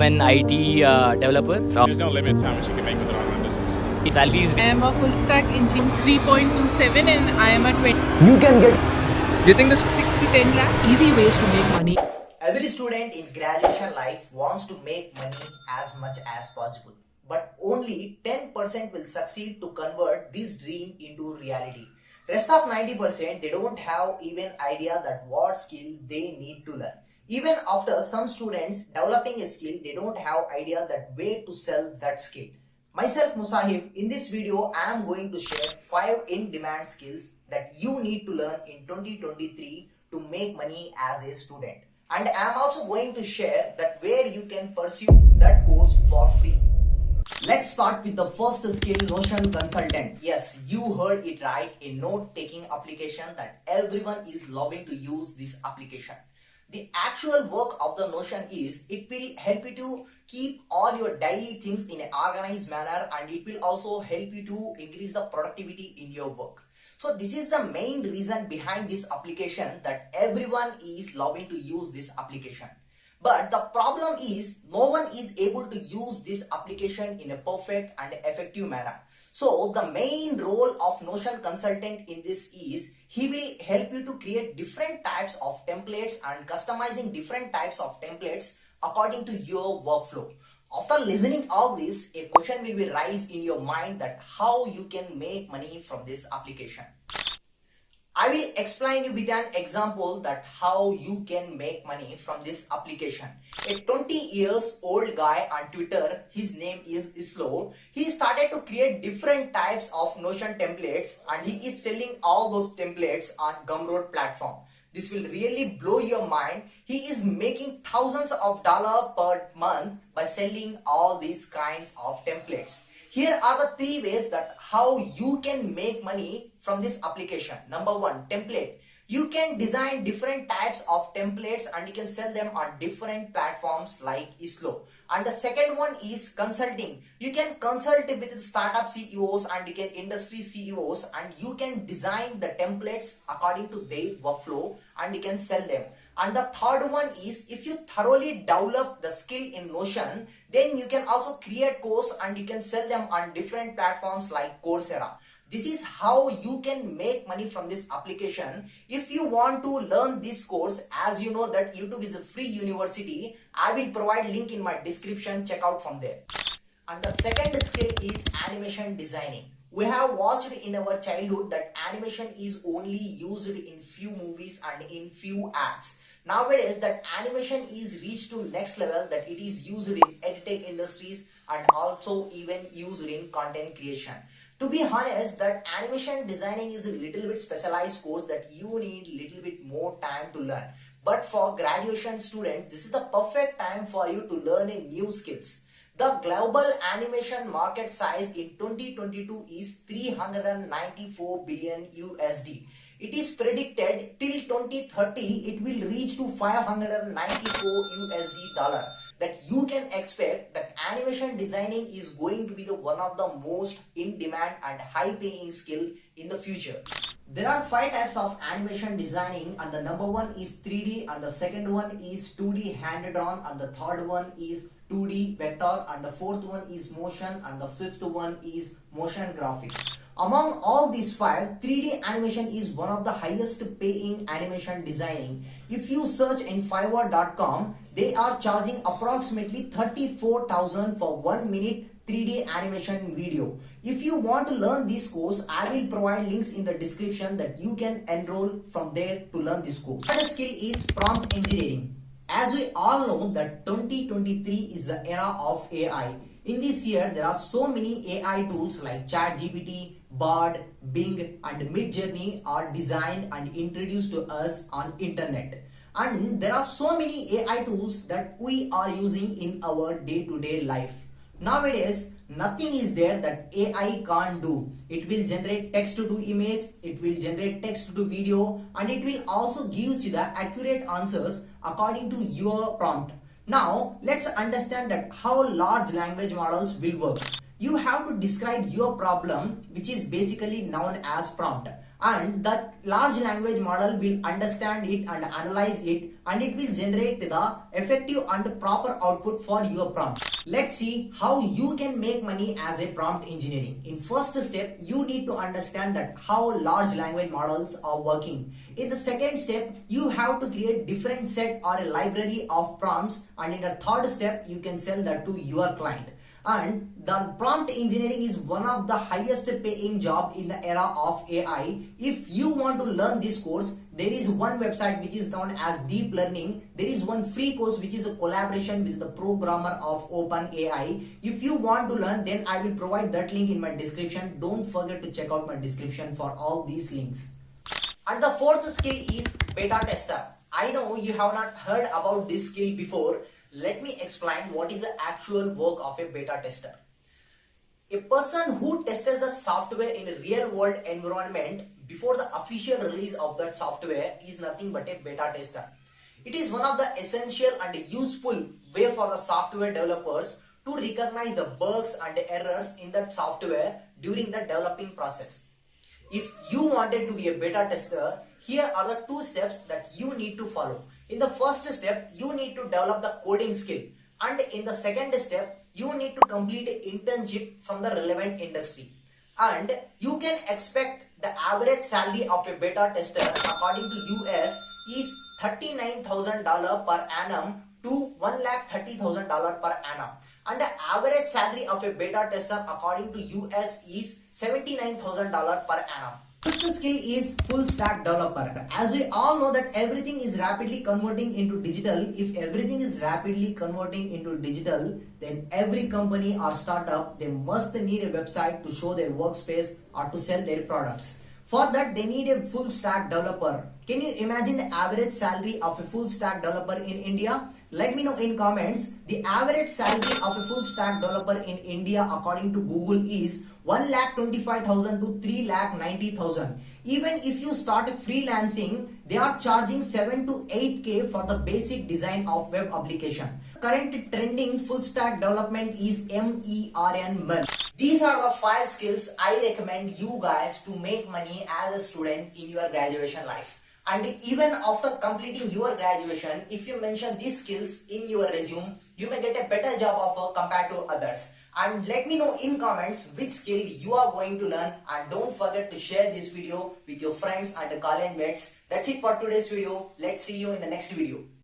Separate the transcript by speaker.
Speaker 1: An IT developer.
Speaker 2: There's no limit to how much you can make with an online business.
Speaker 1: Salary is
Speaker 3: I am a full stack engineer 3.27 and I am a 20.
Speaker 4: You can get.
Speaker 5: Do you think this
Speaker 3: 6 to 10 lakh.
Speaker 5: easy ways to make money?
Speaker 4: Every student in graduation life wants to make money as much as possible, but only 10% will succeed to convert this dream into reality. Rest of 90% they don't have even idea that what skill they need to learn. Even after some students developing a skill, they don't have idea that way to sell that skill. Myself Musahib, in this video I am going to share 5 in-demand skills that you need to learn in 2023 to make money as a student. And I am also going to share that where you can pursue that course for free. Let's start with the first skill, Notion Consultant. Yes, you heard it right, a note-taking application that everyone is loving to use this application. The actual work of the Notion is it will help you to keep all your daily things in an organized manner, and it will also help you to increase the productivity in your work. So this is the main reason behind this application that everyone is loving to use this application. But the problem is no one is able to use this application in a perfect and effective manner. So the main role of Notion Consultant in this is he will help you to create different types of templates and customizing different types of templates according to your workflow. After listening all this, a question will be raised in your mind that how you can make money from this application. I will explain you with an example that how you can make money from this application. A 20 years old guy on Twitter, his name is Islo. He started to create different types of Notion templates and he is selling all those templates on Gumroad platform. This will really blow your mind. He is making thousands of dollars per month by selling all these kinds of templates. Here are the 3 ways that how you can make money from this application. Number 1, template. You can design different types of templates and you can sell them on different platforms like Islo. And the second one is consulting. You can consult with startup CEOs and you can industry CEOs and you can design the templates according to their workflow and you can sell them. And the third one is if you thoroughly develop the skill in Notion, then you can also create course and you can sell them on different platforms like Coursera. This is how you can make money from this application. If you want to learn this course, as you know that YouTube is a free university, I will provide link in my description, check out from there. And the second skill is animation designing. We have watched in our childhood that animation is only used in few movies and in few ads. Nowadays that animation is reached to next level that it is used in edtech industries and also even used in content creation. To be honest, that animation designing is a little bit specialized course that you need little bit more time to learn. But for graduation students, this is the perfect time for you to learn a new skills. The global animation market size in 2022 is 394 billion USD. It is predicted till 2030 it will reach to 594 USD dollar. That you can expect that animation designing is going to be the one of the most in demand and high paying skill in the future. There are 5 types of animation designing and the number 1 is 3D and the second one is 2D hand drawn and the third one is 2D vector and the fourth one is motion and the fifth one is motion graphics. Among all these 5, 3D animation is one of the highest paying animation designing. If you search in fiverr.com, they are charging approximately 34,000 for 1 minute 3D animation video. If you want to learn this course, I will provide links in the description that you can enroll from there to learn this course. Another skill is prompt engineering. As we all know that 2023 is the era of AI. In this year, there are so many AI tools like ChatGPT, Bard, Bing and Midjourney are designed and introduced to us on internet. And there are so many AI tools that we are using in our day-to-day life. Nowadays, nothing is there that AI can't do. It will generate text to image, it will generate text to video and it will also give you the accurate answers according to your prompt. Now, let's understand that how large language models will work. You have to describe your problem, which is basically known as prompt. And that large language model will understand it and analyze it and it will generate the effective and proper output for your prompt. Let's see how you can make money as a prompt engineering. In first step, you need to understand that how large language models are working. In the second step, you have to create different set or a library of prompts, and in the third step, you can sell that to your client. And the prompt engineering is one of the highest paying job in the era of AI. If you want to learn this course, there is one website which is known as Deep Learning. There is one free course which is a collaboration with the programmer of OpenAI. If you want to learn, then I will provide that link in my description. Don't forget to check out my description for all these links. And the fourth skill is beta tester. I know you have not heard about this skill before. Let me explain what is the actual work of a beta tester. A person who tests the software in a real world environment before the official release of that software is nothing but a beta tester. It is one of the essential and useful way for the software developers to recognize the bugs and errors in that software during the developing process. If you wanted to be a beta tester, here are the 2 steps that you need to follow. In the first step, you need to develop the coding skill, and in the second step, you need to complete an internship from the relevant industry. And you can expect the average salary of a beta tester according to US is $39,000 per annum to $130,000 per annum. And the average salary of a beta tester according to US is $79,000 per annum. Fifth skill is full stack developer. As we all know that everything is rapidly converting into digital. If everything is rapidly converting into digital, then every company or startup, they must need a website to show their workspace or to sell their products. For that, they need a full stack developer. Can you imagine the average salary of a full stack developer in India? Let me know in comments. The average salary of a full stack developer in India according to Google is 1,25,000 to 3,90,000. Even if you start freelancing, they are charging 7 to 8K for the basic design of web application. Current trending full stack development is MERN. These are the 5 skills I recommend you guys to make money as a student in your graduation life. And even after completing your graduation, if you mention these skills in your resume, you may get a better job offer compared to others. And let me know in comments which skill you are going to learn, and don't forget to share this video with your friends and college mates. That's it for today's video. Let's see you in the next video.